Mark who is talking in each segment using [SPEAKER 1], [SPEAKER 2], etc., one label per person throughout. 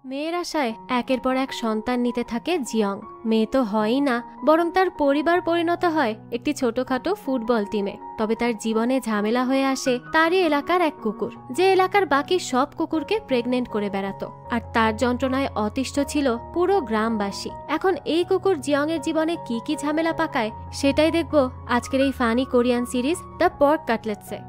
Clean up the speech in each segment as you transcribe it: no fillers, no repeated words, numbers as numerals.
[SPEAKER 1] মেয়ের আশায় একের পর এক সন্তান নিতে থাকে জিয়ং। মেয়ে তো হয়ই না, বরং তার পরিবার পরিণত হয় একটি ছোটখাটো ফুটবল টিমে। তবে তার জীবনে ঝামেলা হয়ে আসে তারই এলাকার এক কুকুর, যে এলাকার বাকি সব কুকুরকে প্রেগনেন্ট করে বেড়াতো। আর তার যন্ত্রণায় অতিষ্ঠ ছিল পুরো গ্রামবাসী। এখন এই কুকুর জিয়ং এর জীবনে কি কি ঝামেলা পাকায় সেটাই দেখব আজকের এই funny Korean series the pork কাটলেটসে।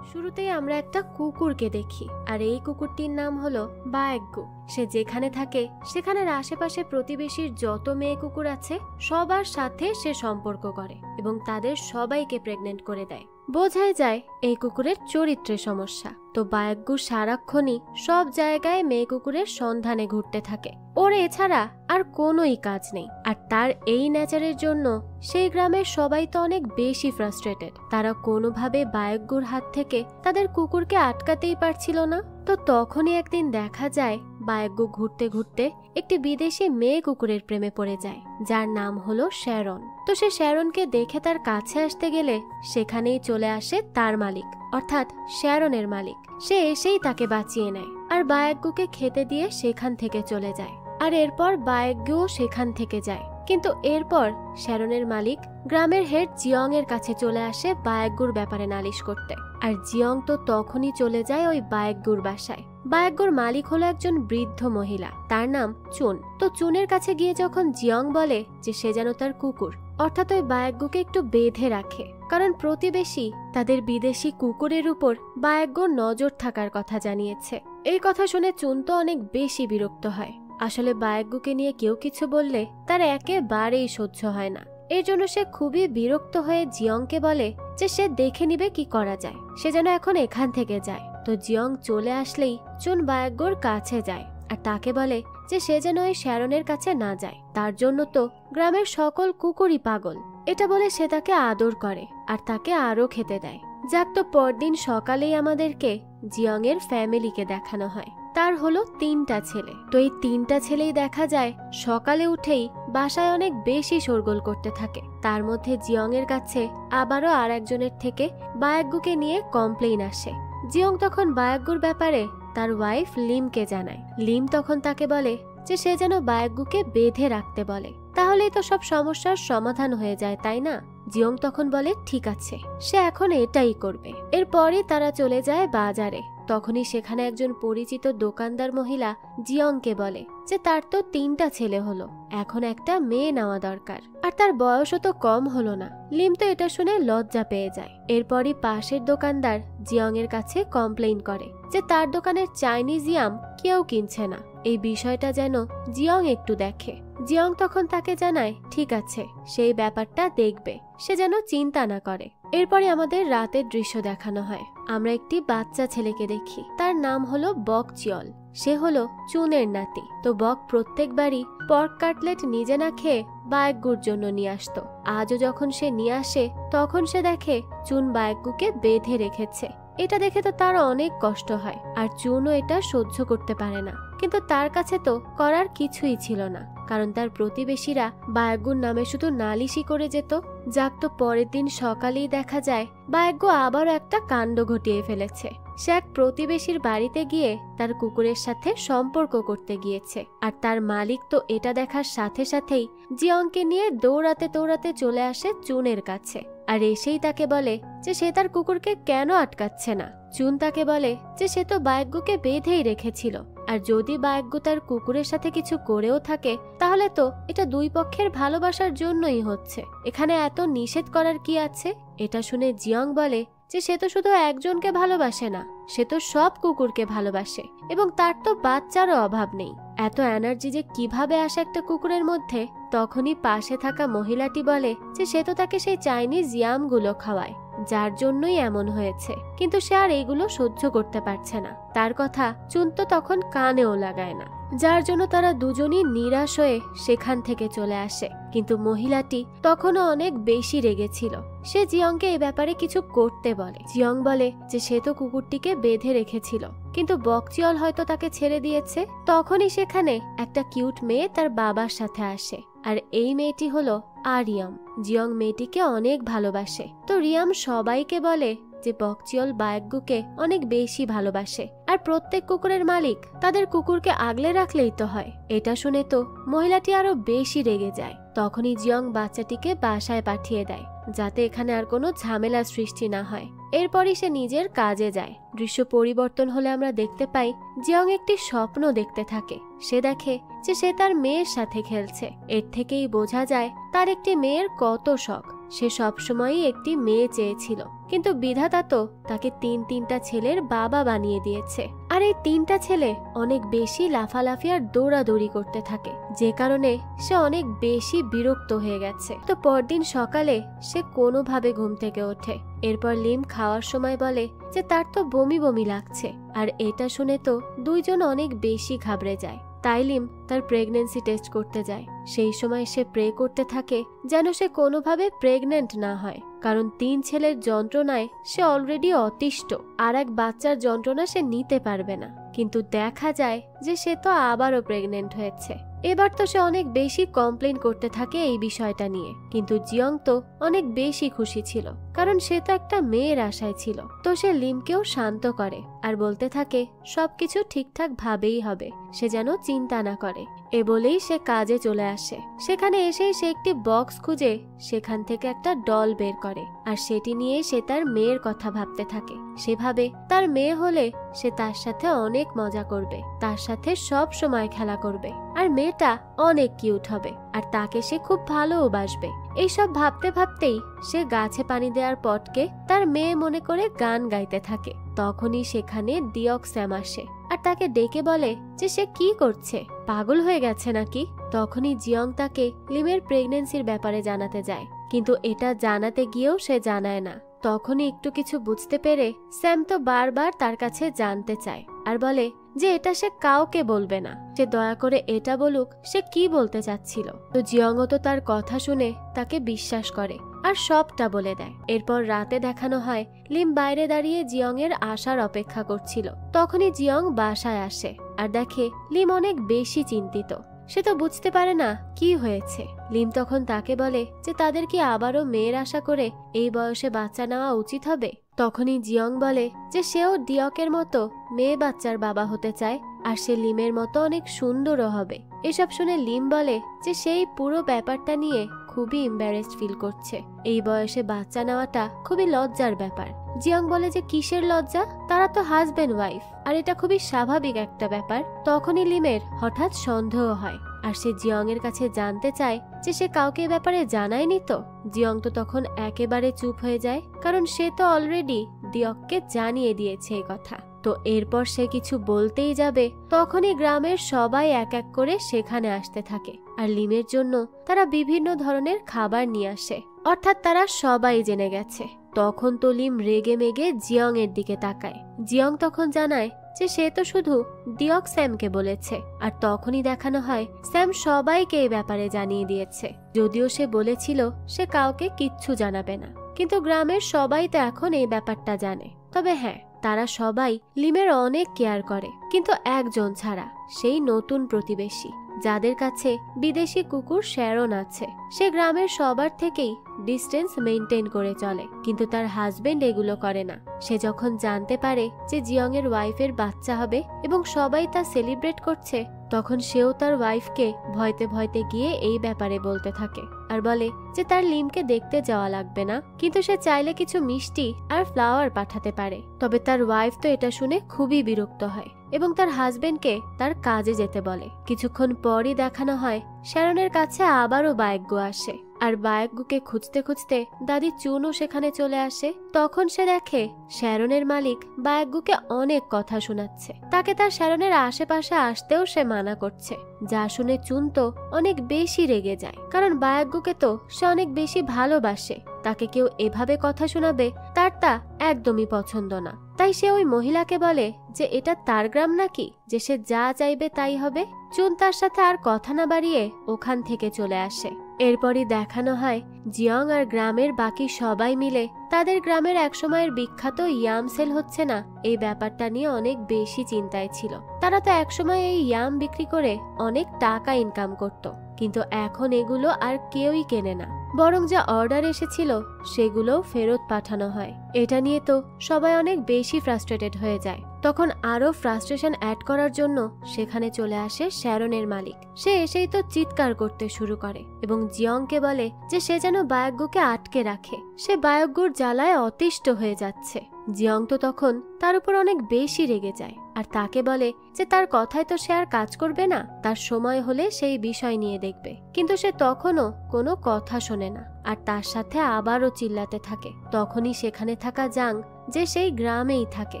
[SPEAKER 1] শুরুতেই আমরা একটা কুকুরকে দেখি, আর এই কুকুরটির নাম হলো বায়েগ্গু। সে যেখানে থাকে সেখানের আশেপাশে প্রতিবেশীর যত মেয়ে কুকুর আছে সবার সাথে সে সম্পর্ক করে এবং তাদের সবাইকে প্রেগনেন্ট করে দেয়। বোঝাই যায় এই কুকুরের চরিত্রের সমস্যা। তো বায়েগ্গু সারাক্ষণই সব জায়গায় মেয়ে কুকুরের সন্ধানে ঘুরতে থাকে। ওর এছাড়া আর কোনোই কাজ নেই। আর তার এই নেচারের জন্য সেই গ্রামের সবাই তো অনেক বেশি ফ্রাস্ট্রেটেড। তারা কোনোভাবে বায়েগ্গুর হাত থেকে তাদের কুকুরকে আটকাতেই পারছিল না। তো তখনই একদিন দেখা যায় বায়েগ্গু ঘুরতে ঘুরতে একটি বিদেশি মেয়ে কুকুরের প্রেমে পড়ে যায়, যার নাম হলো শ্যারন। তো সে শ্যারনকে দেখে তার কাছে আসতে গেলে সেখানেই চলে আসে তার মালিক, অর্থাৎ শ্যারনের মালিক। সে এসেই তাকে বাঁচিয়ে নেয় আর বায়েগ্গুকে খেতে দিয়ে সেখান থেকে চলে যায়। আর এরপর বায়েগ্গুও সেখান থেকে যায়। কিন্তু এরপর শ্যারনের মালিক গ্রামের হেড জিয়ং এর কাছে চলে আসে বায়েগ্গুর ব্যাপারে নালিশ করতে। আর জিয়ং তো তখনই চলে যায় ওই বায়েগ্গুর বাসায়। বায়েগ্গুর মালিক হলো একজন বৃদ্ধ মহিলা, তার নাম চুন। তো চুনের কাছে গিয়ে যখন জিয়ং বলে যে সে যেন তার কুকুর, অর্থাৎ ওই বায়েগ্গুকে একটু বেঁধে রাখে, কারণ প্রতিবেশী তাদের বিদেশি কুকুরের উপর বায়েগ্গুর নজর থাকার কথা জানিয়েছে। এই কথা শুনে চুন তো অনেক বেশি বিরক্ত হয়। আসলে বায়েগ্গুকে নিয়ে কেউ কিছু বললে তার একেবারেই সহ্য হয় না। এর জন্য সে খুবই বিরক্ত হয়ে জিয়ংকে বলে যে সে দেখে নিবে কি করা যায়, সে যেন এখন এখান থেকে যায়। তো জিয়ং চলে আসলেই চুন বায়েগ্গুর কাছে যায় আর তাকে বলে যে সে যেন ওই শ্যারনের কাছে না যায়, তার জন্য তো গ্রামের সকল কুকুরই পাগল। এটা বলে সে তাকে আদর করে আর তাকে আরো খেতে দেয়। যাক, তো পরদিন সকালেই আমাদেরকে জিয়ং এর ফ্যামিলিকে দেখানো হয়। তার হলো 3টা ছেলে। তো এই 3টা ছেলেই দেখা যায় সকালে উঠেই বাসায় অনেক বেশি শোরগোল করতে থাকে। তার মধ্যে জিয়ং এর কাছে আবারও আর একজনের থেকে বায়েগ্গুকে নিয়ে কমপ্লেইন আসে। জিয়ং তখন বায়েগ্গুর ব্যাপারে তার ওয়াইফ লিমকে জানায়। লিম তখন তাকে বলে যে সে যেন বায়েগ্গুকে বেঁধে রাখতে বলে, তাহলেই তো সব সমস্যার সমাধান হয়ে যায়, তাই না? জিয়ং তখন বলে ঠিক আছে, সে এখন এটাই করবে। এরপরই তারা চলে যায় বাজারে। তখনই সেখানে একজন পরিচিত দোকানদার মহিলা জিয়ংকে বলে যে তার তো 3টা ছেলে হলো, এখন একটা মেয়ে নেওয়া দরকার, আর তার বয়সও তো কম হলো না। লিম তো এটা শুনে লজ্জা পেয়ে যায়। এরপরই পাশের দোকানদার জিয়ং এর কাছে কমপ্লেইন করে যে তার দোকানের চাইনিজ ইয়াম কেউ কিনছে না, এই বিষয়টা যেন জিয়ং একটু দেখে। জিয়ং তখন তাকে জানায় ঠিক আছে, সেই ব্যাপারটা দেখবে, সে যেন চিন্তা না করে। এরপরে আমাদের রাতের দৃশ্য দেখানো হয়। আমরা একটি বাচ্চা ছেলেকে দেখি, তার নাম হলো বক চিয়ল। সে হলো চুনের নাতি। তো বক প্রত্যেকবারই পর্ক কাটলেট নিজে না খেয়ে বায়েগ্গুর জন্য নিয়ে আসতো। আজও যখন সে নিয়ে আসে তখন সে দেখে চুন বায়েগ্গুকে বেঁধে রেখেছে। এটা দেখে তো তার অনেক কষ্ট হয়, আর চুনও এটা সহ্য করতে পারে না। কিন্তু তার কাছে তো করার কিছুই ছিল না, কারণ তার প্রতিবেশীরা বায়েগ্গুর নামে শুধু নালিশই করে যেত। যাক, তো পরের দিন সকালেই দেখা যায় বায়েগ্গু আবারও একটা কাণ্ড ঘটিয়ে ফেলেছে। সে এক প্রতিবেশীর বাড়িতে গিয়ে তার কুকুরের সাথে সম্পর্ক করতে গিয়েছে। আর তার মালিক তো এটা দেখার সাথে সাথেই জিয়ংকে নিয়ে দৌড়াতে দৌড়াতে চলে আসে চুনের কাছে। আর এসেই তাকে বলে যে সে তার কুকুরকে কেন আটকাচ্ছে না। চুন তাকে বলে যে সে তো বায়েগ্গুকে বেঁধেই রেখেছিল, আর যদি বায়েগ্গু তার কুকুরের সাথে কিছু করেও থাকে তাহলে তো এটা দুই পক্ষের ভালোবাসার জন্যই হচ্ছে, এখানে এত নিষেধ করার কি আছে। এটা শুনে জিয়ং বলে যে সে তো শুধু একজনকে ভালোবাসে না, সে তো সব কুকুরকে ভালোবাসে এবং তার তো বাচ্চারও অভাব নেই। এত এনার্জি যে কিভাবে আসে একটা কুকুরের মধ্যে। তখনই পাশে থাকা মহিলাটি বলে যে সে তো তাকে সেই চাইনিজ ইয়ামগুলো খাওয়ায়, যার জন্যই এমন হয়েছে, কিন্তু সে আর এগুলো সহ্য করতে পারছে না। তার কথা চুন তো তখন কানেও লাগায় না, যার জন্য তারা দুজনই নিরাশ হয়ে সেখান থেকে চলে আসে। কিন্তু মহিলাটি তখনও অনেক বেশি রেগেছিল। সে জিয়ংকে এই ব্যাপারে কিছু করতে বলে। জিয়ং বলে যে সে তো কুকুরটিকে বেঁধে রেখেছিল, কিন্তু বকচিয়ল হয়তো তাকে ছেড়ে দিয়েছে। তখনই সেখানে একটা কিউট মেয়ে তার বাবার সাথে আসে, আর এই মেয়েটি হলো আরিয়াম। জিয়ং মেয়েটিকে অনেক ভালোবাসে। তো রিয়াম সবাইকে বলে যে বকচিয়ল বায়গ্গুকে অনেক বেশি ভালোবাসে আর প্রত্যেক কুকুরের মালিক তাদের কুকুরকে আগলে রাখলেই তো হয়। এটা শুনে তো মহিলাটি আরো বেশি রেগে যায়। তখনই জিয়ং বাচ্চাটিকে বাসায় পাঠিয়ে দেয় যাতে এখানে আর কোনো ঝামেলার সৃষ্টি না হয়। এরপরই সে নিজের কাজে যায়। দৃশ্য পরিবর্তন হলে আমরা দেখতে পাই জিয়ং একটি স্বপ্ন দেখতে থাকে। সে দেখে যে সে তার মেয়ের সাথে খেলছে। এর থেকেই বোঝা যায় তার একটি মেয়ের কত শখ। সে সবসময়ই একটি মেয়ে চেয়েছিল, কিন্তু বিধাতা তো তাকে তিনটা ছেলের বাবা বানিয়ে দিয়েছে। আর এই তিনটা ছেলে অনেক বেশি লাফালাফি আর দৌড়াদৌড়ি করতে থাকে, যে কারণে সে অনেক বেশি বিরক্ত হয়ে গেছে। তো পরদিন সকালে সে কোনোভাবে ঘুম থেকে ওঠে। এরপর লিম খাওয়ার সময় বলে যে তার তো বমি বমি লাগছে। আর এটা শুনে তো দুইজন অনেক বেশি ঘাবড়ে যায়। তাই লিম তার প্রেগন্যান্সি টেস্ট করতে যায়। সেই সময় সে প্রে করতে থাকে যেন সে কোনোভাবে প্রেগন্যান্ট না হয়, কারণ 3 ছেলের যন্ত্রণায় সে অলরেডি অতিষ্ঠ। আর এক বাচ্চার যন্ত্রণা সে নিতে পারবে না। কিন্তু দেখা যায় যে সে তো আবারও প্রেগন্যান্ট হয়েছে। এবার তো সে অনেক বেশি কমপ্লেন করতে থাকে এই বিষয়টা নিয়ে। কিন্তু জিয়ং তো অনেক বেশি খুশি ছিল, কারণ সে তো একটা মেয়ের আশায় ছিল। তো সে লিমকেও শান্ত করে আর বলতে থাকে সবকিছু ঠিকঠাক ভাবেই হবে, সে যেন চিন্তা না করে। এ বলেই সে কাজে চলে আসে। সেখানে এসেই সে একটি বক্স খুঁজে সেখান থেকে একটা ডল বের করে আর সেটি নিয়ে সে তার মেয়ের কথা ভাবতে থাকে। সেভাবে তার মেয়ে হলে সে তার সাথে অনেক মজা করবে, তার সাথে সব সময় খেলা করবে আর মেয়েটা অনেক কিউট হবে আর তাকে সে খুব ভালোবাসবে। এইসব ভাবতে ভাবতেই সে গাছে পানি দেওয়ার পটকে তার মেয়ে মনে করে গান গাইতে থাকে। তখনই সেখানে দিয়ক স্যাম আসে আর তাকে ডেকে বলে যে সে কি করছে, পাগল হয়ে গেছে নাকি। তখনই জিয়ং তাকে লিমের প্রেগন্যান্সির ব্যাপারে জানাতে যায়, কিন্তু এটা জানাতে গিয়েও সে জানায় না। তখনই একটু কিছু বুঝতে পেরে স্যাম তো বারবার তার কাছে জানতে চায় আর বলে যে এটা সে কাউকে বলবে না, সে দয়া করে এটা বলুক সে কি বলতে চাচ্ছিল। তো জিয়ংও তো তার কথা শুনে তাকে বিশ্বাস করে আর সবটা বলে দেয়। এরপর রাতে দেখানো হয় লিম বাইরে দাঁড়িয়ে জিয়ং এর আসার অপেক্ষা করছিল। তখনই জিয়ং বাসায় আসে আর দেখে লিম অনেক বেশি চিন্তিত। সে তো বুঝতে পারে না কি হয়েছে। লিম তখন তাকে বলে যে তাদের কি আবারও মেয়ের আশা করে এই বয়সে বাচ্চা নেওয়া উচিত হবে। তখনই জিয়ং বলে যে সেও ডিয়কের মতো মেয়ে বাচ্চার বাবা হতে চায় আর সে লিমের মতো অনেক সুন্দরও হবে। এসব শুনে লিম বলে যে সেই পুরো ব্যাপারটা নিয়ে খুবই এম্বারেসড ফিল করছে। এই বয়সে বাচ্চা নেওয়াটা খুবই লজ্জার ব্যাপার। জিয়ং বলে যে কিসের লজ্জা, তারা তো হাজবেন্ড ওয়াইফ আর এটা খুবই স্বাভাবিক একটা ব্যাপার। তখনই লিমের হঠাৎ সন্দেহ হয় আর সে জিয়ং এর কাছে জানতে চায় যে সে কাউকে ব্যাপারে জানায়নি তো। জিয়ং তো তখন একেবারে চুপ হয়ে যায়, কারণ সে তো অলরেডি দিয়ককে জানিয়ে দিয়েছে এই কথা। তো এরপর সে কিছু বলতেই যাবে তখনই গ্রামের সবাই এক এক করে সেখানে আসতে থাকে আর লিমের জন্য তারা বিভিন্ন ধরনের খাবার নিয়ে আসে, অর্থাৎ তারা সবাই জেনে গেছে। তখন তো লিম রেগে মেগে জিয়ং এর দিকে তাকায়। জিয়ং তখন জানায় যে সে তো শুধু দিয়ক স্যামকে বলেছে আর তখনই দেখানো হয় স্যাম সবাইকে এই ব্যাপারে জানিয়ে দিয়েছে। যদিও সে বলেছিল সে কাউকে কিচ্ছু জানাবে না, কিন্তু গ্রামের সবাই তো এখন এই ব্যাপারটা জানে। তবে হ্যাঁ, তারা সবাই লিমের অনেক কেয়ার করে, কিন্তু একজন ছাড়া, সেই নতুন প্রতিবেশী যাদের কাছে বিদেশি কুকুর শ্যারন আছে। সে গ্রামের সবার থেকেই ডিস্টেন্স মেইনটেইন করে চলে, কিন্তু তার হাজবেন্ড এগুলো করে না। সে যখন জানতে পারে যে জিয়ং এর ওয়াইফের বাচ্চা হবে এবং সবাই তা সেলিব্রেট করছে, তখন সেও তার ওয়াইফকে ভয়তে ভয়তে গিয়ে এই ব্যাপারে বলতে থাকে আর বলে যে তার লিমকে দেখতে যাওয়া লাগবে না, কিন্তু সে চাইলে কিছু মিষ্টি আর ফ্লাওয়ার পাঠাতে পারে। তবে তার ওয়াইফ তো এটা শুনে খুবই বিরক্ত হয় এবং তার হাজবেন্ডকে তার কাজে যেতে বলে। কিছুক্ষণ পরই দেখানো হয় শ্যারনের কাছে আবারও বায়গ্য আসে আর বায়গ্যকে খুঁজতে খুঁজতে দাদি চুনও সেখানে চলে আসে। তখন সে দেখে শ্যারনের মালিক বায়গ্যকে অনেক কথা শোনাচ্ছে, তাকে তার শ্যারনের আশেপাশে আসতেও সে মানা করছে। যা শুনে চুন তো অনেক বেশি রেগে যায়, কারণ বায়গ্যকে তো সে অনেক বেশি ভালোবাসে। তাকে কেউ এভাবে কথা শোনাবে তার তা একদমই পছন্দ না। তাই সে ওই মহিলাকে বলে যে এটা তার গ্রাম নাকি যে সে যা চাইবে তাই হবে। চুন তার সাথে আর কথা না বাড়িয়ে ওখান থেকে চলে আসে। এরপরই দেখানো হয় জিয়ং আর গ্রামের বাকি সবাই মিলে তাদের গ্রামের একসময়ের বিখ্যাত ইয়াম সেল হচ্ছে না এই ব্যাপারটা নিয়ে অনেক বেশি চিন্তায় ছিল। তারা তো একসময় এই ইয়াম বিক্রি করে অনেক টাকা ইনকাম করত, কিন্তু এখন এগুলো আর কেউই কেনে না। বরং যা অর্ডার এসেছিল সেগুলো ফেরত পাঠানো হয়। এটা নিয়ে তো সবাই অনেক বেশি ফ্রাস্ট্রেটেড হয়ে যায়। তখন আরো ফ্রাস্ট্রেশন অ্যাড করার জন্য সেখানে চলে আসে শ্যারনের মালিক। সে এসেই তো চিৎকার করতে শুরু করে এবং জিয়ংকে বলে যে সে যেন বায়গ্যুকে আটকে রাখে। সে বায়গ্যুর জ্বালায় অতিষ্ঠ হয়ে যাচ্ছে। জিয়ং তো তখন তার উপর অনেক বেশি রেগে যায় আর তাকে বলে যে তার কথায় তো সে আর কাজ করবে না, তার সময় হলে সেই বিষয় নিয়ে দেখবে। কিন্তু সে তখনও কোনো কথা শোনে না আর তার সাথে আবারও চিল্লাতে থাকে। তখনই সেখানে থাকা জাং, যে সেই গ্রামেই থাকে,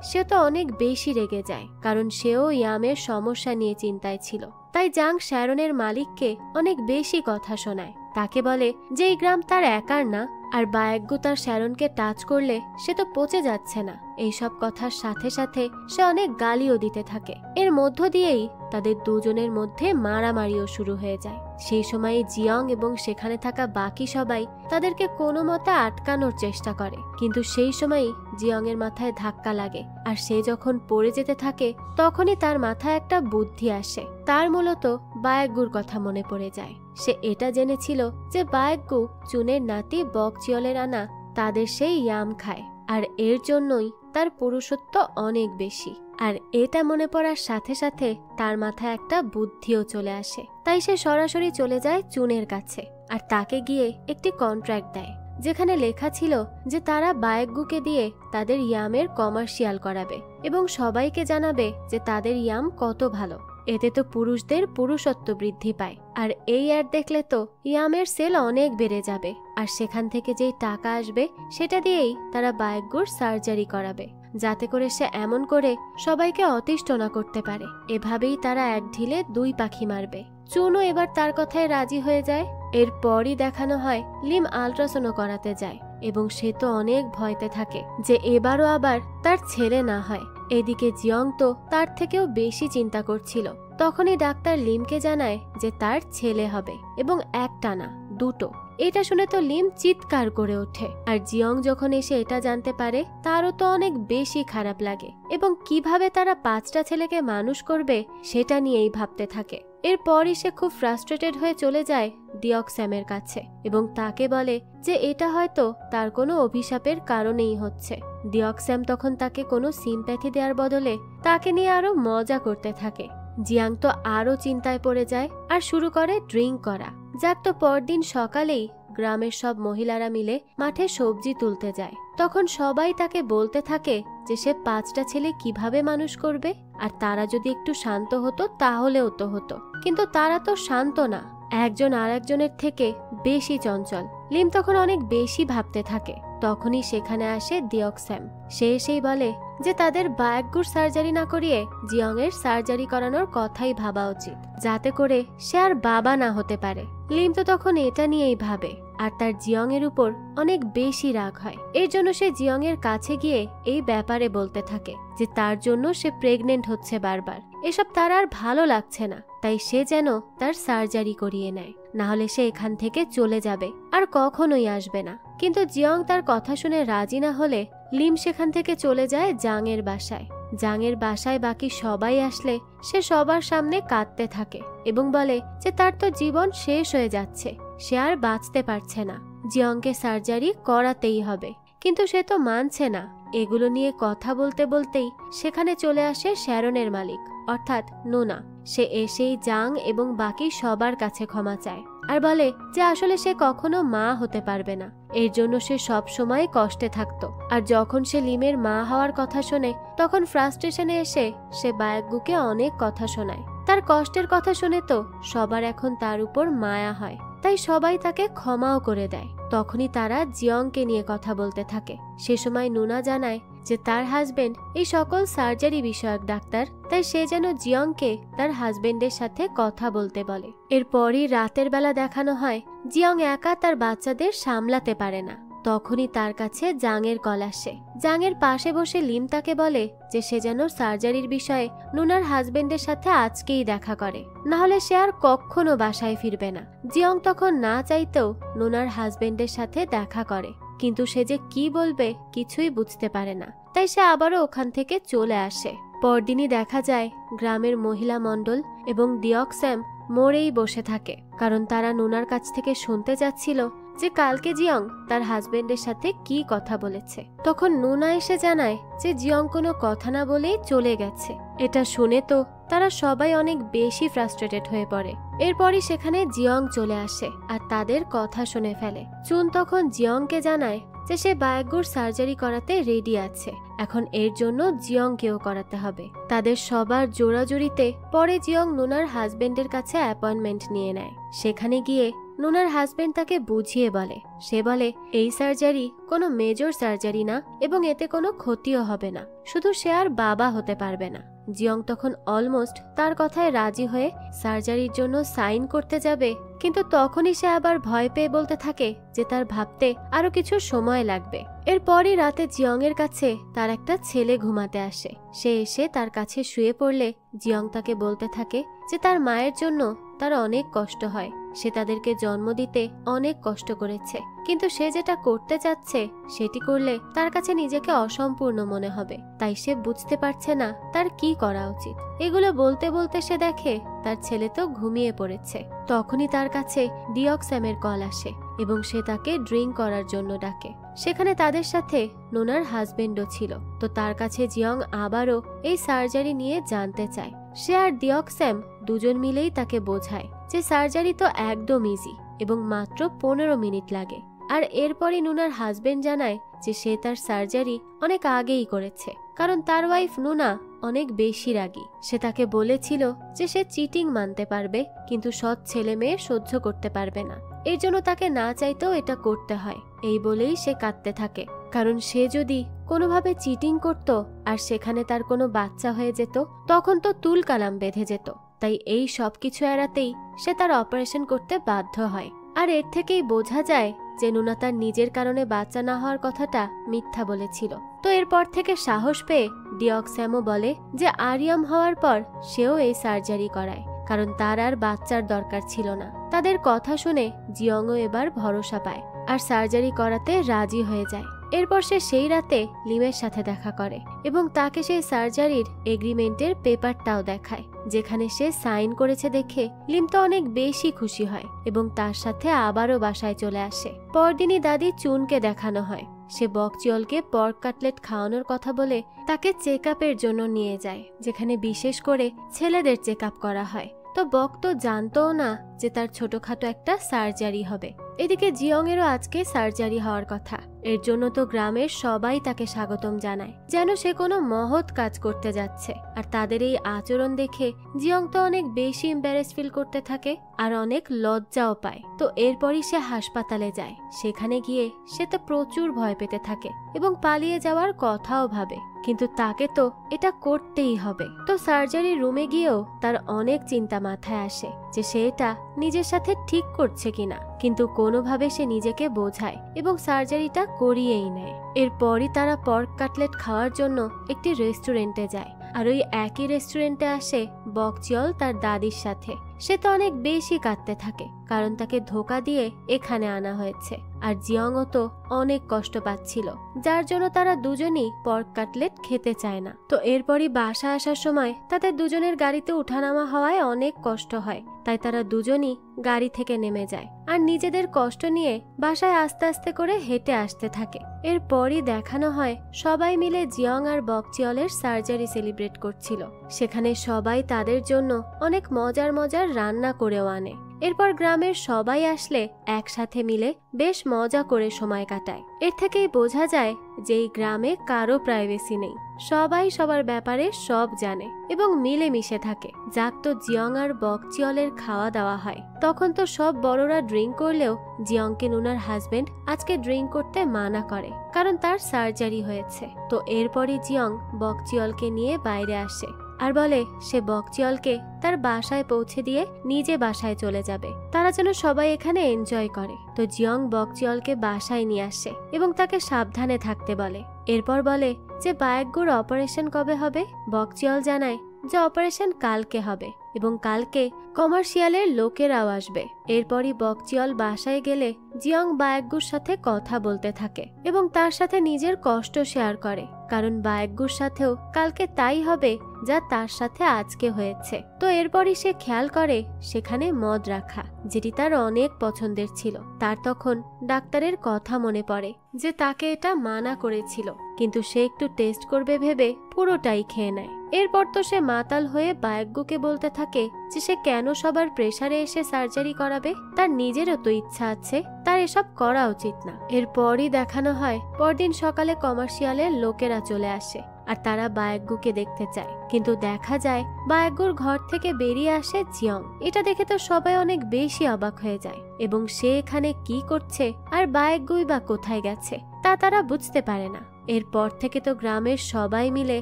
[SPEAKER 1] সে তো অনেক বেশি রেগে যায়, কারণ সেও ইয়ামের সমস্যা নিয়ে চিন্তায় ছিল। তাই জাং শ্যারনের মালিককে অনেক বেশি কথা শোনায়। তাকে বলে যে এই গ্রাম তার একার না, আর বায়গ্যু তার শ্যারনকে টাচ করলে সে তো পচে যাচ্ছে না। এইসব কথার সাথে সাথে সে অনেক গালিও দিতে থাকে। এর মধ্য দিয়েই তাদের দুজনের মধ্যে মারামারিও শুরু হয়ে যায়। সেই সময়ে জিয়ং এবং সেখানে থাকা বাকি সবাই তাদেরকে কোনো মতে আটকানোর চেষ্টা করে, কিন্তু সেই সময়ই জিয়ং এর মাথায় ধাক্কা লাগে আর সে যখন পড়ে যেতে থাকে তখনই তার মাথায় একটা বুদ্ধি আসে। তার মূলত বায়গ্যুর কথা মনে পড়ে যায়। সে এটা জেনেছিল যে বায়গ্যু চুনের নাতি বকচিয়লের আনা তাদের সেই ইয়াম খায়, আর এর জন্যই তার পুরুষত্ব অনেক বেশি। আর এটা মনে পড়ার সাথে সাথে তার মাথায় একটা বুদ্ধিও চলে আসে। তাই সে সরাসরি চলে যায় চুনের কাছে আর তাকে গিয়ে একটি কন্ট্রাক্ট দেয়, যেখানে লেখা ছিল যে তারা বায়গ্যুকে দিয়ে তাদের ইয়ামের কমার্শিয়াল করাবে এবং সবাইকে জানাবে যে তাদের ইয়াম কত ভালো। এতে তো পুরুষদের পুরুষত্ব বৃদ্ধি পায়, আর এই অ্যাড দেখলে তো ইয়ামের সেল অনেক বেড়ে যাবে, আর সেখান থেকে যেই টাকা আসবে সেটা দিয়েই তারা বায়গ্যুর সার্জারি করাবে, যাতে করে সে এমন করে সবাইকে অতিষ্ঠ না করতে পারে। এভাবেই তারা এক ঢিলে দুই পাখি মারবে। চুনও এবার তার কথায় রাজি হয়ে যায়। এরপরই দেখানো হয় লিম আল্ট্রাসাউন্ড করাতে যায় এবং সে তো অনেক ভয়তে থাকে যে এবারও আবার তার ছেলে না হয়। এদিকে জিয়ং তো তার থেকেও বেশি চিন্তা করছিল। তখনই ডাক্তার লিমকে জানায় যে তার ছেলে হবে এবং একটা না, দুটো। এটা শুনে তো লিম চিৎকার করে ওঠে, আর জিয়ং যখন এসে এটা জানতে পারে তারও তো অনেক বেশি খারাপ লাগে এবং কিভাবে তারা 5টা ছেলেকে মানুষ করবে সেটা নিয়েই ভাবতে থাকে। এরপরই সে খুব ফ্রাস্ট্রেটেড হয়ে চলে যায় ডিঅক্স্যামের কাছে এবং তাকে বলে যে এটা হয়তো তার কোনো অভিশাপের কারণেই হচ্ছে। ডিঅক্স্যাম তখন তাকে কোনো সিম্প্যাথি দেওয়ার বদলে তাকে নিয়ে আরো মজা করতে থাকে। জিয়াং তো আরো চিন্তায় পড়ে যায় আর শুরু করে ড্রিঙ্ক করা। যাক, তো পরদিন সকালেই গ্রামের সব মহিলারা মিলে মাঠে সবজি তুলতে যায়। তখন সবাই তাকে বলতে থাকে যে সে 5টা ছেলে কিভাবে মানুষ করবে, আর তারা যদি একটু শান্ত হতো তাহলেও তো হতো। কিন্তু তারা তো শান্ত না, একজন আর একজনের থেকে বেশি চঞ্চল। লিম তখন অনেক বেশি ভাবতে থাকে। তখনই সেখানে আসে ডিঅক্স্যাম। সে এসেই বলে যে তাদের বায়গ্যুর সার্জারি না করিয়ে জিয়ং এর সার্জারি করানোর কথাই ভাবা উচিত, যাতে করে সে আর বাবা না হতে পারে। লিম তো তখন এটা নিয়েই ভাবে আর তার জিয়ং এর উপর অনেক বেশি রাগ হয়। এর জন্য সে জিয়ং এর কাছে গিয়ে এই ব্যাপারে বলতে থাকে যে তার জন্য সে প্রেগনেন্ট হচ্ছে বারবার। এসব তার আর ভালো লাগছে না, তাই সে যেন তার সার্জারি করিয়ে নেয়, না হলে সে এখান থেকে চলে যাবে আর কখনোই আসবে না। কিন্তু জিয়ং তার কথা শুনে রাজি না হলে লিম সেখান থেকে চলে যায় জাং এর বাসায়। জাং এর বাসায় বাকি সবাই আসলে সে সবার সামনে কাঁদতে থাকে এবং বলে যে তার তো জীবন শেষ হয়ে যাচ্ছে, সে আর বাঁচতে পারছে না, জিয়ংকে সার্জারি করাতেই হবে। কিন্তু সে তো মানছে না। এগুলো নিয়ে কথা বলতে বলতেই সেখানে চলে আসে শ্যারনের মালিক, অর্থাৎ নোনা। সে এসেই জাং এবং বাকি সবার কাছে ক্ষমা চায় আর বলে যে আসলে সে কখনো মা হতে পারবে না, এর জন্য সে সব সময় কষ্টে থাকতো। আর যখন সে লিমের মা হওয়ার কথা শোনে তখন ফ্রাস্ট্রেশনে এসে সে বায়গ্যুকে অনেক কথা শোনায়। তার কষ্টের কথা শুনে তো সবার এখন তার উপর মায়া হয়, তাই সবাই তাকে ক্ষমাও করে দেয়। তখনই তারা জিয়ংকে নিয়ে কথা বলতে থাকে। সে সময় নুনা জানায় যে তার হাজবেন্ড এই সকল সার্জারি বিষয়ক ডাক্তার, তাই সে যেন জিয়ংকে তার হাজবেন্ডের সাথে কথা বলতে বলে। এরপরই রাতের বেলা দেখানো হয় জিয়ং একা তার বাচ্চাদের সামলাতে পারে না। তখনই তার কাছে জাংয়ের কল আসে। জাংয়ের পাশে বসে লিম তাকে বলে যে সে যেন সার্জারির বিষয়ে নুনার হাজবেন্ডের সাথে আজকেই দেখা করে, না হলে সে আর কখনো বাসায় ফিরবে না। জিয়ং তখন না চাইতেও নুনার হাজবেন্ডের সাথে দেখা করে, কিন্তু সে যে কি বলবে কিছুই বুঝতে পারে না, তাই সে আবারও ওখান থেকে চলে আসে। পরদিনই দেখা যায় গ্রামের মহিলা মণ্ডল এবং ডিঅক্স্যাম মোড়েই বসে থাকে, কারণ তারা নুনার কাছ থেকে শুনতে চাচ্ছিল যে কালকে জিয়ং তার হাজবেন্ডের সাথে কি কথা বলেছে। তখন নুনা এসে জানায় যে জিয়ং কোনো কথা না বলেই চলে গেছে। এটা শুনে তো তারা সবাই অনেক বেশি ফ্রাস্ট্রেটেড হয়ে পড়ে। এরপরই সেখানে জিয়ং চলে আসে আর তাদের কথা শুনে ফেলে। চুন তখন জিয়ংকে জানায় যে সে বায়াগ্গুর সার্জারি করাতে রেডি আছে, এখন এর জন্য জিয়ংকেও করাতে হবে। তাদের সবার জোরাজুরিতে পরে জিয়ং নুনার হাজবেন্ডের কাছে অ্যাপয়েন্টমেন্ট নিয়ে নেয়। সেখানে গিয়ে নুনার হাজবেন্ড তাকে বুঝিয়ে বলে, সে বলে এই সার্জারি কোনো মেজর সার্জারি না এবং এতে কোনো ক্ষতিও হবে না, শুধু সে আর বাবা হতে পারবে না। জিয়ং তখন অলমোস্ট তার কথায় রাজি হয়ে সার্জারির জন্য সাইন করতে যাবে, কিন্তু তখনই সে আবার ভয় পেয়ে বলতে থাকে যে তার ভাবতে আরো কিছু সময় লাগবে। এরপরই রাতে জিয়ং এর কাছে তার একটা ছেলে ঘুমাতে আসে। সে এসে তার কাছে শুয়ে পড়লে জিয়ং তাকে বলতে থাকে যে তার মায়ের জন্য তার অনেক কষ্ট হয়, সে তাদেরকে জন্ম দিতে অনেক কষ্ট করেছে, কিন্তু সে যেটা করতে চাচ্ছে সেটি করলে তার কাছে নিজেকে অসম্পূর্ণ মনে হবে, তাই সে বুঝতে পারছে না তার কি করা উচিত। এগুলো বলতে বলতে সে দেখে তার ছেলে তো ঘুমিয়ে পড়েছে। তখনই তার কাছে ডিঅক্স্যামের কল আসে এবং সে তাকে ড্রিঙ্ক করার জন্য ডাকে। সেখানে তাদের সাথে নোনার হাজবেন্ডও ছিল। তো তার কাছে জিয়ং আবারও এই সার্জারি নিয়ে জানতে চায়। সে আর ডিঅক্স্যাম দুজন মিলেই তাকে বোঝায় যে সার্জারি তো একদম ইজি এবং মাত্র 15 মিনিট লাগে। আর এরপরই নুনার হাজবেন্ড জানায় যে সে তার সার্জারি অনেক আগেই করেছে, কারণ তার ওয়াইফ নুনা অনেক বেশি রাগী। সে তাকে বলেছিল যে সে চিটিং মানতে পারবে, কিন্তু সৎ ছেলে মেয়ে সহ্য করতে পারবে না, এর জন্য তাকে না চাইতেও এটা করতে হয়। এই বলেই সে কাঁদতে থাকে, কারণ সে যদি কোনোভাবে চিটিং করত আর সেখানে তার কোনো বাচ্চা হয়ে যেত তখন তো তুল কালাম বেঁধে যেত। তাই এই সব কিছু এড়াতেই সে তার অপারেশন করতে বাধ্য হয়। আর এর থেকেই বোঝা যায় যে নুনা তার নিজের কারণে বাচ্চা না হওয়ার কথাটা মিথ্যা বলেছিল। তো এরপর থেকে সাহস পেয়ে ডিঅক্স্যামও বলে যে আরিয়াম হওয়ার পর সেও এই সার্জারি করায়, কারণ তার আর বাচ্চার দরকার ছিল না। তাদের কথা শুনে জিয়ংও এবার ভরসা পায় আর সার্জারি করাতে রাজি হয়ে যায়। এরপর সে সেই রাতে লিমের সাথে দেখা করে এবং তাকে সেই সার্জারির এগ্রিমেন্টের পেপারটাও দেখায়, যেখানে সে সাইন করেছে দেখে লিম তো অনেক বেশি খুশি হয় এবং তার সাথে আবারও বাসায় চলে আসে। পরদিনই দাদি চুনকে দেখানো হয়। সে বকচিয়লকে পর্ক কাটলেট খাওয়ানোর কথা বলে তাকে চেক আপের জন্য নিয়ে যায়, যেখানে বিশেষ করে ছেলেদের চেক আপ করা হয়। তো বক তো জানতো না যে তার ছোটখাটো একটা সার্জারি হবে। এদিকে জিয়ং এরও আজকে সার্জারি হওয়ার কথা। এর জন্য তো গ্রামের সবাই তাকে স্বাগতম জানায়, যেন সে কোনো মহৎ কাজ করতে যাচ্ছে। আর তাদের এই আচরণ দেখে জিয়ং তো অনেক বেশি এম্বারেস ফিল করতে থাকে আর অনেক লজ্জাও পায়। তো এরপরই সে হাসপাতালে যায়। সেখানে গিয়ে সে তো প্রচুর ভয় পেতে থাকে এবং পালিয়ে যাওয়ার কথাও ভাবে, কিন্তু তাকে তো এটা করতেই হবে। তো সার্জারি রুমে গিয়েও তার অনেক চিন্তা মাথায় আসে যে সে এটা নিজের সাথে ঠিক করছে কিনা, কিন্তু কোনোভাবে সে নিজেকে বোঝায় এবং সার্জারিটা করিয়েই নেয়। এরপরই তারা পর্ক কাটলেট খাওয়ার জন্য একটি রেস্টুরেন্টে যায়। আর ওই একই রেস্টুরেন্টে আসে বকচিয়ল তার দাদির সাথে। সে তো অনেক বেশি কাঁদতে থাকে, কারণ তাকে ধোকা দিয়ে এখানে আনা হয়েছে। আর জিয়ংও তো অনেক কষ্ট পাচ্ছিল, যার জন্য তারা দুজনই পর্ক কাটলেট খেতে চায় না। তো এরপরই বাসা আসার সময় তাদের দুজনের গাড়িতে উঠানামা হওয়ায় অনেক কষ্ট হয়, তাই তারা দুজনই গাড়ি থেকে নেমে যায় আর নিজেদের কষ্ট নিয়ে বাসায় আস্তে আস্তে করে হেঁটে আসতে থাকে। এরপরই দেখানো হয় সবাই মিলে জিয়ং আর বকচিয়লের সার্জারি সেলিব্রেট করছিল। সেখানে সবাই তাদের জন্য অনেক মজার মজার রান্না করেও আনে। এরপর গ্রামের সবাই আসলে একসাথে মিলে বেশ মজা করে সময় কাটায়। এর থেকেই বোঝা যায় যে এই গ্রামে কারো প্রাইভেসি নেই, সবাই সবার ব্যাপারে সব জানে এবং মিলেমিশে থাকে। যাক, তো জিয়ং আর বকচিয়লের খাওয়া দাওয়া হয়। তখন তো সব বড়রা ড্রিঙ্ক করলেও জিয়ংকে নুনার হাজবেন্ড আজকে ড্রিঙ্ক করতে মানা করে, কারণ তার সার্জারি হয়েছে। তো এরপরই জিয়ং বকচিয়লকে নিয়ে বাইরে আসে আর বলে সে বকচিয়লকে তার বাসায় পৌঁছে দিয়ে নিজে বাসায় চলে যাবে, তারা যেন সবাই এখানে এনজয় করে। তো জিয়ং বকচিয়লকে বাসায় নিয়ে আসে এবং তাকে সাবধানে থাকতে বলে। এরপর বলে যে বায়াগ্গুর অপারেশন কবে হবে। বকচিয়ল জানায় যে অপারেশন কালকে হবে এবং কালকে কমার্শিয়ালের লোকেরাও আসবে। এরপরই বকচিয়ল বাসায় গেলে জিয়ং বায়াগ্গুর সাথে কথা বলতে থাকে এবং তার সাথে নিজের কষ্ট শেয়ার করে, কারণ বায়াগ্গুর সাথেও কালকে তাই হবে যা তার সাথে আজকে হয়েছে। তো এরপরই সে খেয়াল করে সেখানে মদ রাখা, যেটি তার অনেক পছন্দের ছিল। তার তখন ডাক্তারের কথা মনে পড়ে যে তাকে এটা মানা করেছিল, কিন্তু সে একটু টেস্ট করবে ভেবে পুরোটাই খেয়ে নেয়। এরপর তো সে মাতাল হয়ে বায়গ্যুকে বলতে থাকে যে সে কেন সবার প্রেসারে এসে সার্জারি করাবে, তার নিজেরও তো ইচ্ছা আছে, তার এসব করা উচিত না। এরপরই দেখানো হয় পরদিন সকালে কমার্শিয়ালের লোকেরা চলে আসে আর তারা বায়গ্যুকে দেখতে চায়, কিন্তু দেখা যায় বায়গ্যুর ঘর থেকে বেরিয়ে আসে জিয়ং। এটা দেখে তো সবাই অনেক বেশি অবাক হয়ে যায় এবং সে এখানে কি করছে আর বায়গ্যুই বা কোথায় গেছে তা তারা বুঝতে পারে না। এরপর থেকে তো গ্রামের সবাই মিলে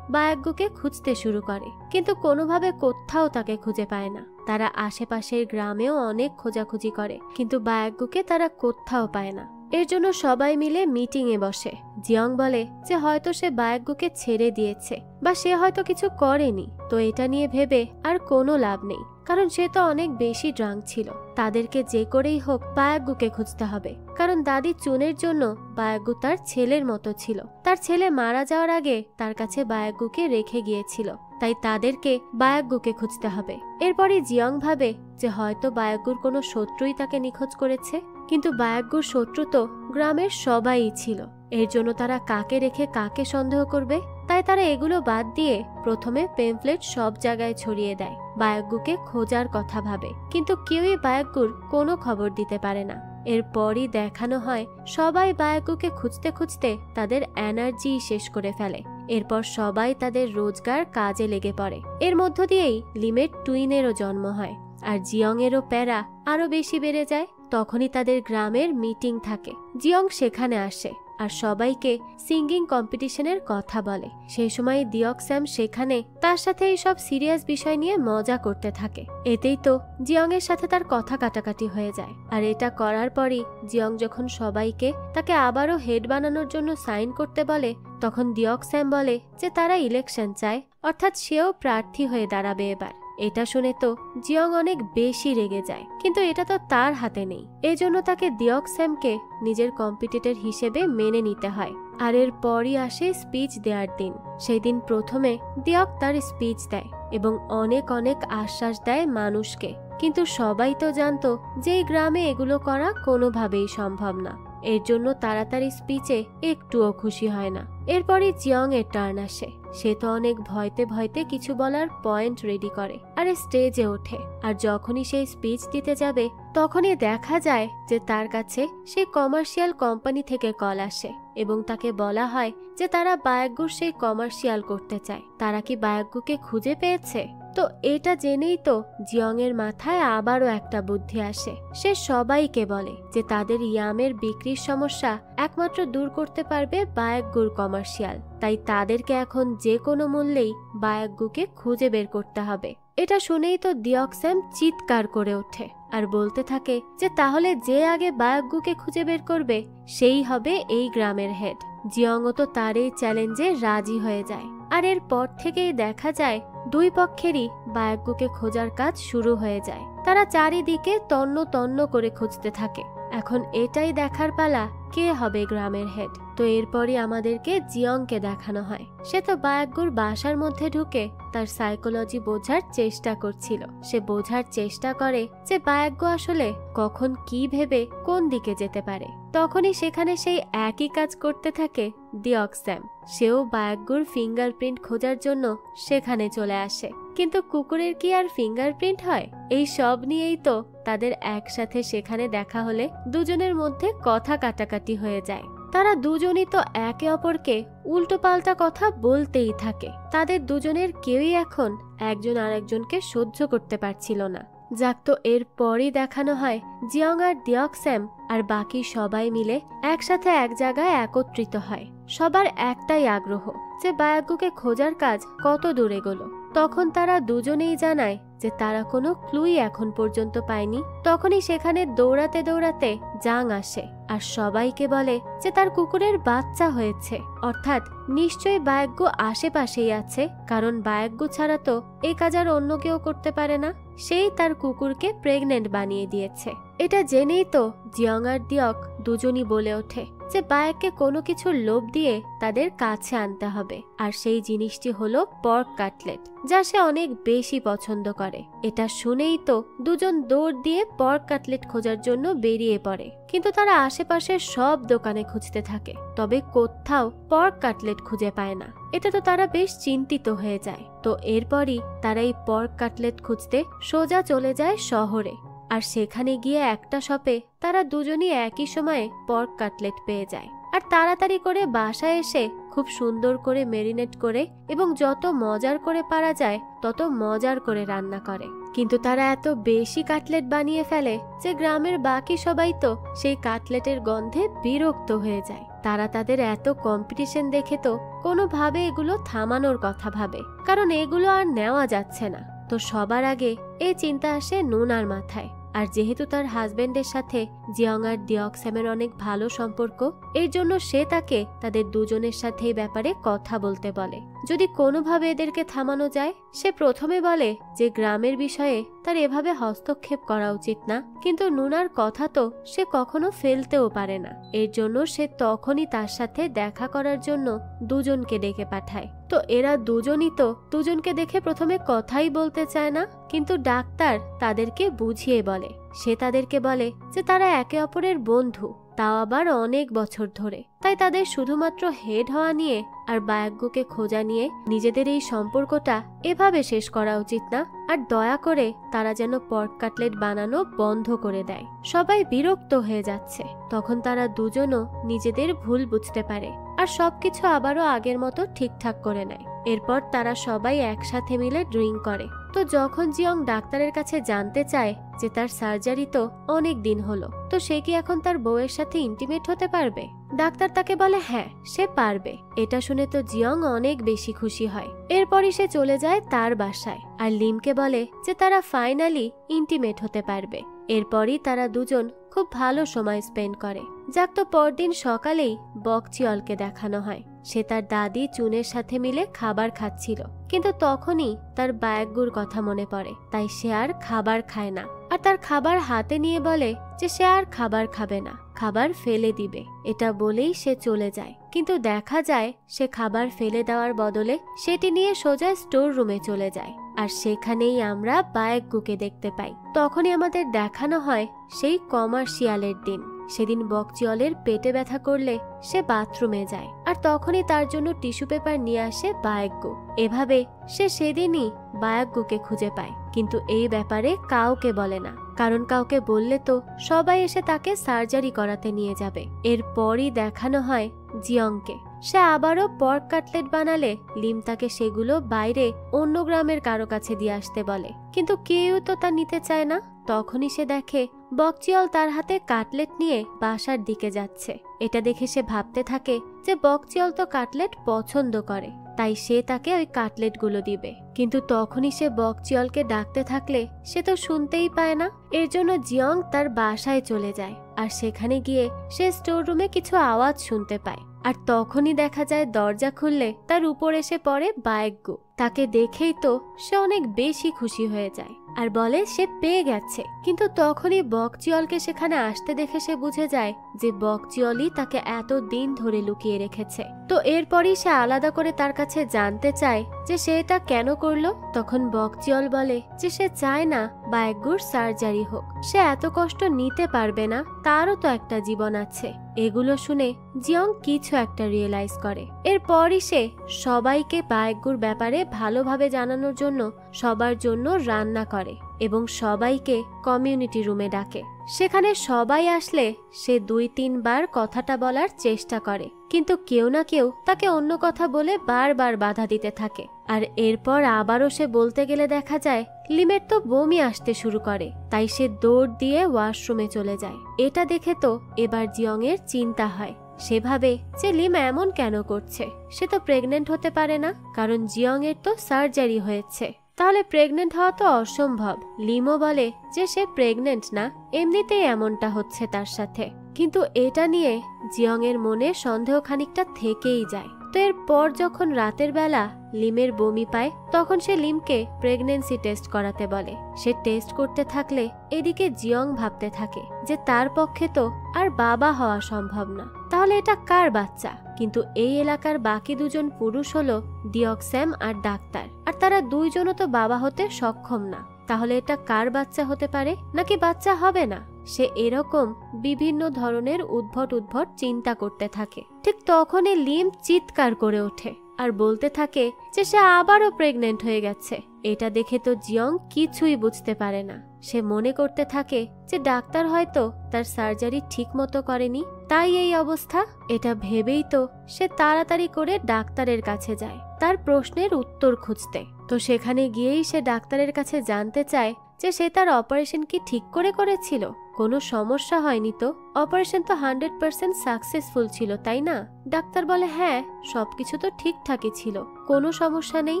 [SPEAKER 1] বায়গ্যুকে খুঁজতে শুরু করে, কিন্তু কোনোভাবে কোথাও তাকে খুঁজে পায় না। তারা আশেপাশের গ্রামেও অনেক খোঁজাখুঁজি করে, কিন্তু বায়গ্যুকে তারা কোথাও পায় না। এর জন্য সবাই মিলে মিটিং এ বসে। জিয়ং বলে যে হয়তো সে বায়গ্যুকে ছেড়ে দিয়েছে বা সে হয়তো কিছু করেনি, তো এটা নিয়ে ভেবে আর কোনো লাভ নেই, কারণ সে তো অনেক বেশি ড্রাঙ্ক ছিল। তাদেরকে যে করেই হোক বায়গ্যুকে খুঁজতে হবে, কারণ দাদি চুনের জন্য বায়গ্যু তার ছেলের মতো ছিল। তার ছেলে মারা যাওয়ার আগে তার কাছে বায়গ্যুকে রেখে গিয়েছিল, তাই তাদেরকে বায়গ্যুকে খুঁজতে হবে। এরপরই জিয়ং ভাবে যে হয়তো বায়গ্যুর কোনো শত্রুই তাকে নিখোঁজ করেছে, কিন্তু বায়গ্যুর শত্রু তো গ্রামের সবাই ছিল। এর জন্য তারা কাকে রেখে কাকে সন্দেহ করবে, তাই তারা এগুলো বাদ দিয়ে প্রথমে পেমফ্লেট সব জায়গায় ছড়িয়ে দেয়, বায়গ্যুকে খোঁজার কথা ভাবে, কিন্তু কেউই বায়গ্যুর কোনো খবর দিতে পারে না। এরপরই দেখানো হয় সবাই বায়গ্যুকে খুঁজতে খুঁজতে তাদের এনার্জি শেষ করে ফেলে। এরপর সবাই তাদের রোজগার কাজে লেগে পড়ে। এর মধ্য দিয়েই লিমেট টুইনেরও জন্ম হয় আর জিয়ং এরও প্যারা আরো বেশি বেড়ে যায়। তখনই তাদের গ্রামের মিটিং থাকে। জিয়ং সেখানে আসে আর সবাইকে সিঙ্গিং কম্পিটিশনের কথা বলে। সেই সময় দিয়ক স্যাম সেখানে তার সাথে এই সব সিরিয়াস বিষয় নিয়ে মজা করতে থাকে। এতেই তো জিয়ং এর সাথে তার কথা কাটাকাটি হয়ে যায়। আর এটা করার পরই জিয়ং যখন সবাইকে তাকে আবারও হেড বানানোর জন্য সাইন করতে বলে, তখন দিয়ক স্যাম বলে যে তারা ইলেকশন চায়, অর্থাৎ সেও প্রার্থী হয়ে দাঁড়াবে এবার। এটা শুনে তো জিয়ং অনেক বেশি রেগে যায়, কিন্তু এটা তো তার হাতে নেই। এজন্য তাকে দিয়ক স্যামকে নিজের কম্পিটিটর হিসেবে মেনে নিতে হয়। আর এর পরই আসে স্পিচ দেওয়ার দিন। সেই দিন প্রথমে দিয়ক তার স্পিচ দেয় এবং অনেক অনেক আশ্বাস দেয় মানুষকে, কিন্তু সবাই তো জানতো যে এই গ্রামে এগুলো করা কোনোভাবেই সম্ভব না। এর জন্য তাড়াতাড়ি স্পিচে একটুও খুশি হয় না। এরপরই জিয়ং এর টার্ন আসে। সে তো অনেক ভয়তে ভয়তে কিছু বলার পয়েন্ট রেডি করে আর স্টেজে ওঠে। আর যখনই সে স্পিচ দিতে যাবে তখনই দেখা যায় যে তার কাছে সে কমার্শিয়াল কোম্পানি থেকে কল আসে এবং তাকে বলা হয় যে তারা বায়গ্যুর সেই কমার্শিয়াল করতে চায়। তারা কি বায়গ্যুকে খুঁজে পেয়েছে? তো এটা জেনেই তো জিয়ং এর মাথায় আবারও একটা বুদ্ধি আসে। সে সবাইকে বলে যে তাদের ইয়ামের বিক্রির সমস্যা একমাত্র দূর করতে পারবে বায়গ্যুর কমার্শিয়াল, তাই তাদেরকে এখন যে কোনো মূল্যেই বায়গ্যুকে খুঁজে বের করতে হবে। এটা শুনেই তো দিয়ক স্যাম চিৎকার করে ওঠে আর বলতে থাকে যে তাহলে যে আগে বায়গ্যুকে খুঁজে বের করবে সেই হবে এই গ্রামের হেড। জিয়ংও তো তার এই চ্যালেঞ্জে রাজি হয়ে যায়। আর এর পর থেকেই দেখা যায় দুই পক্ষেরই বায়গ্যুকে খোঁজার কাজ শুরু হয়ে যায়। তারা চারিদিকে তন্ন তন্ন করে খুঁজতে থাকে। এখন এটাই দেখার পালা কে হবে গ্রামের হেড। তো এরপরই আমাদেরকে জিয়ংকে দেখানো হয়। সে তো বায়গ্যুর বাসার মধ্যে ঢুকে তার সাইকোলজি বোঝার চেষ্টা করছিল। সে বোঝার চেষ্টা করে যে বায়গ্যু আসলে কখন কি ভেবে কোন দিকে যেতে পারে। তখনই সেখানে সেই একই কাজ করতে থাকে দিয়ক স্যাম। সেও বায়গ্যুর ফিঙ্গারপ্রিন্ট খোঁজার জন্য সেখানে চলে আসে, কিন্তু কুকুরের কি আর ফিঙ্গারপ্রিন্ট হয়? এই সব নিয়েই তো তাদের একসাথে সেখানে দেখা হলে দুজনের মধ্যে কথা কাটাকাটি হয়ে যায়। তারা দুজনই তো একে অপরকে উল্টো পাল্টা কথা বলতেই থাকে। তাদের দুজনের কেউই এখন একজন আরেকজনকে সহ্য করতে পারছিল না। যাক, তো এরপরই দেখানো হয় জিয়ং আর দিয়ক স্যাম আর বাকি সবাই মিলে একসাথে এক জায়গায় একত্রিত হয়। সবার একটাই আগ্রহ যে বায়গ্যুকে খোঁজার কাজ কত দূরে গেল। তখন তারা দুজনেই জানায় যে তারা কোনো ক্লুই এখন পর্যন্ত পায়নি। তখনই সেখানে দৌড়াতে দৌড়াতে জাং আসে আর সবাইকে বলে যে তার কুকুরের বাচ্চা হয়েছে, অর্থাৎ নিশ্চয়ই বায়গ্যু আশেপাশেই আছে, কারণ বায়গ্যু ছাড়া তো এই কাজ আর অন্য কেউ করতে পারে না। সেই তার কুকুরকে প্রেগনেন্ট বানিয়ে দিয়েছে। এটা জেনেই তো জিয়ং আর দিয়ক দুজনই বলে ওঠে যে বায়েককে কোনো কিছুর লোভ দিয়ে তাদের কাছে আনতে হবে, আর সেই জিনিসটি হলো পর্ক কাটলেট, যা সে অনেক বেশি পছন্দ করে। এটা শুনেই তো দুজন দৌড় দিয়ে পর্ক কাটলেট খোঁজার জন্য বেরিয়ে পড়ে, কিন্তু তারা আশেপাশের সব দোকানে খুঁজতে থাকে, তবে কোথাও পর্ক কাটলেট খুঁজে পায় না। এটা তো তারা বেশ চিন্তিত হয়ে যায়। তো এরপরই তারা এই পর্ক কাটলেট খুঁজতে সোজা চলে যায় শহরে, আর সেখানে গিয়ে একটা শপে তারা দুজনই একই সময়ে পর্ক কাটলেট পেয়ে যায়, আর তাড়াতাড়ি করে বাসায় এসে খুব সুন্দর করে মেরিনেট করে এবং যত মজার করে পারা যায় তত মজার করে রান্না করে। কিন্তু তারা এত বেশি কাটলেট বানিয়ে ফেলে যে গ্রামের বাকি সবাই তো সেই কাটলেটের গন্ধে বিরক্ত হয়ে যায়। তারা তাদের এত কম্পিটিশন দেখে তো কোনোভাবে এগুলো থামানোর কথা ভাবে, কারণ এগুলো আর নেওয়া যাচ্ছে না। তো সবার আগে এই চিন্তা আসে নুনার মাথায়, আর যেহেতু তার হাজবেন্ডের সাথে জিয়ং আর ডিয়ক্সামের অনেক ভালো সম্পর্ক, এর জন্য সে তাকে তাদের দুজনের সাথে এই ব্যাপারে কথা বলতে বলে। যদি কোনোভাবে এদেরকে থামানো যায়, সে প্রথমে বলে যে গ্রামের বিষয়ে তার এভাবে হস্তক্ষেপ করা উচিত না, কিন্তু নুনার কথা তো সে কখনো ফেলতেও পারে না। এর জন্য সে তখনই তার সাথে দেখা করার জন্য দুজনকে ডেকে পাঠায়। তো এরা দুজনই তো দুজনকে দেখে প্রথমে কথাই বলতে চায় না, কিন্তু ডাক্তার তাদেরকে বুঝিয়ে বলে। সে তাদেরকে বলে যে তারা একে অপরের বন্ধু, তাও আবার অনেক বছর ধরে, তাই তাদের শুধুমাত্র হেড হওয়া নিয়ে আর বায়াগ্যকে খোঁজা নিয়ে নিজেদের এই সম্পর্কটা এভাবে শেষ করা উচিত না, আর দয়া করে তারা যেন পর্ক কাটলেট বানানো বন্ধ করে দেয়। সবাই বিরক্ত হয়ে যাচ্ছে। তখন তারা দুজনও নিজেদের ভুল বুঝতে পারে আর সবকিছু আবারও আগের মতো ঠিকঠাক করে নেয়। এরপর তারা সবাই একসাথে মিলে ড্রিঙ্ক করে। তো যখন জিয়ং ডাক্তারের কাছে জানতে চায় যে তার সার্জারি তো অনেক দিন হলো, তো সে কি এখন তার বউয়ের সাথে ইন্টিমেট হতে পারবে, ডাক্তার তাকে বলে হ্যাঁ সে পারবে। এটা শুনে তো জিয়ং অনেক বেশি খুশি হয়। এরপরই সে চলে যায় তার বাসায় আর লিমকে বলে যে তারা ফাইনালি ইন্টিমেট হতে পারবে। এরপরই তারা দুজন খুব ভালো সময় স্পেন্ড করে। যাক, তো পরদিন সকালেই বকচিয়লকে দেখানো হয়। সে তার দাদি চুনের সাথে মিলে খাবার খাচ্ছিল, কিন্তু তখনই তার বায়াগ্গুর কথা মনে পড়ে, তাই সে আর খাবার খায় না, আর তার খাবার হাতে নিয়ে বলে যে সে আর খাবার খাবে না, খাবার ফেলে দিবে। এটা বলেই সে চলে যায়, কিন্তু দেখা যায় সে খাবার ফেলে দেওয়ার বদলে সেটি নিয়ে সোজা স্টোর রুমে চলে যায়, আর সেখানেই আমরা বায়াগ্গুকে দেখতে পাই। তখনই আমাদের দেখানো হয় সেই কমার্শিয়ালের দিন। সেদিন বকচিয়লের পেটে ব্যথা করলে সে বাথরুমে যায়, আর তখনই তার জন্য টিস্যু পেপার নিয়ে আসে বায়াগ্গু। এভাবে সে সেদিনই বায়াগ্গুকে খুঁজে পায়, কিন্তু এই ব্যাপারে কাউকে বলে না, কারণ কাউকে বললে তো সবাই এসে তাকে সার্জারি করাতে নিয়ে যাবে। এরপরই দেখানো হয় জিয়ংকে। সে আবারও পর্ক কাটলেট বানালে লিম তাকে সেগুলো বাইরে অন্য গ্রামের কারো কাছে দিয়ে আসতে বলে, কিন্তু কেউ তো তা নিতে চায় না। তখনই সে দেখে বকচিয়ল তার হাতে কাটলেট নিয়ে বাসার দিকে যাচ্ছে। এটা দেখে সে ভাবতে থাকে যে বকচিয়ল তো কাটলেট পছন্দ করে, তাই সে তাকে ওই কাটলেটগুলো দিবে। কিন্তু তখনই সে বকচিয়লকে ডাকতে থাকলে সে তো শুনতেই পায় না। এর জন্য জিয়ং তার বাসায় চলে যায়, আর সেখানে গিয়ে সে স্টোর রুমে কিছু আওয়াজ শুনতে পায়, আর তখনই দেখা যায় দরজা খুললে তার উপর এসে পড়ে বায়াগ্গু। তাকে দেখেই তো সে অনেক বেশি খুশি হয়ে যায় আর বলে সে পেয়ে গেছে। কিন্তু তখনই বকচিয়লকে সেখানে আসতে দেখে সে বুঝে যায় যে বকচিয়লই তাকে এত দিন ধরে লুকিয়ে রেখেছে। তো এরপরই সে আলাদা করে তার কাছে জানতে চায় যে সে এটা কেন করলো। তখন বকচিয়ল বলে যে সে চায় না বায়াগ্গুর সার্জারি হোক, সে এত কষ্ট নিতে পারবে না, তারও তো একটা জীবন আছে। এগুলো শুনে জিয়ং কিছু একটা রিয়েলাইজ করে। এরপরই সে সবাইকে বায়াগ্গুর ব্যাপারে ভালোভাবে জানানোর জন্য সবার জন্য রান্না করে এবং সবাইকে কমিউনিটি রুমে ডাকে। সেখানে সবাই আসলে সে 2-3 বার কথাটা বলার চেষ্টা করে, কিন্তু কেউ না কেউ তাকে অন্য কথা বলে বারবার বাধা দিতে থাকে। আর এরপর আবারও সে বলতে গেলে দেখা যায় লিমের তো বমি আসতে শুরু করে, তাই সে দৌড় দিয়ে ওয়াশরুমে চলে যায়। এটা দেখে তো এবার জিয়ং এর চিন্তা হয়। সে ভাবে যে লিম এমন কেন করছে, সে তো প্রেগনেন্ট হতে পারে না, কারণ জিয়ং এর তো সার্জারি হয়েছে, তাহলে প্রেগনেন্ট হওয়া তো অসম্ভব। লিমও বলে যে সে প্রেগনেন্ট না, এমনিতেই এমনটা হচ্ছে তার সাথে। কিন্তু এটা নিয়ে জিয়ং এর মনে সন্দেহ খানিকটা থেকেই যায়। তো তো এরপর যখন রাতের বেলা লিমের বমি পায় তখন সে লিমকে প্রেগন্যান্সি টেস্ট করাতে বলে। সে টেস্ট করতে থাকলে এদিকে জিয়ং ভাবতে থাকে যে তার পক্ষে তো আর বাবা হওয়া সম্ভব না, তাহলে এটা কার বাচ্চা? কিন্তু এই এলাকার বাকি দুজন পুরুষ হলো ডিঅক্স্যাম আর ডাক্তার, আর তারা দুইজনও তো বাবা হতে সক্ষম না। তাহলে এটা কার বাচ্চা হতে পারে, নাকি বাচ্চা হবে না? সে এরকম বিভিন্ন ধরনের উদ্ভট উদ্ভট চিন্তা করতে থাকে। ঠিক তখনই লিম চিৎকার করে ওঠে আর বলতে থাকে যে সে আবারও প্রেগনেন্ট হয়ে গেছে। এটা দেখে তো জিয়ং কিছুই বুঝতে পারে না। সে মনে করতে থাকে যে ডাক্তার হয়তো তার সার্জারি ঠিক মতো করেনি, তাই এই অবস্থা। এটা ভেবেই তো সে তাড়াতাড়ি করে ডাক্তারের কাছে যায় তার প্রশ্নের উত্তর খুঁজতে। তো সেখানে গিয়েই সে ডাক্তারের কাছে জানতে চায় যে সে তার অপারেশন কি ঠিক করে করেছিল, কোনো সমস্যা হয়নি তো? অপারেশন তো 100% সাকসেসফুল ছিল, তাই না? ডাক্তার বলে হ্যাঁ, সবকিছু তো ঠিকঠাকই ছিল, কোনো সমস্যা নেই।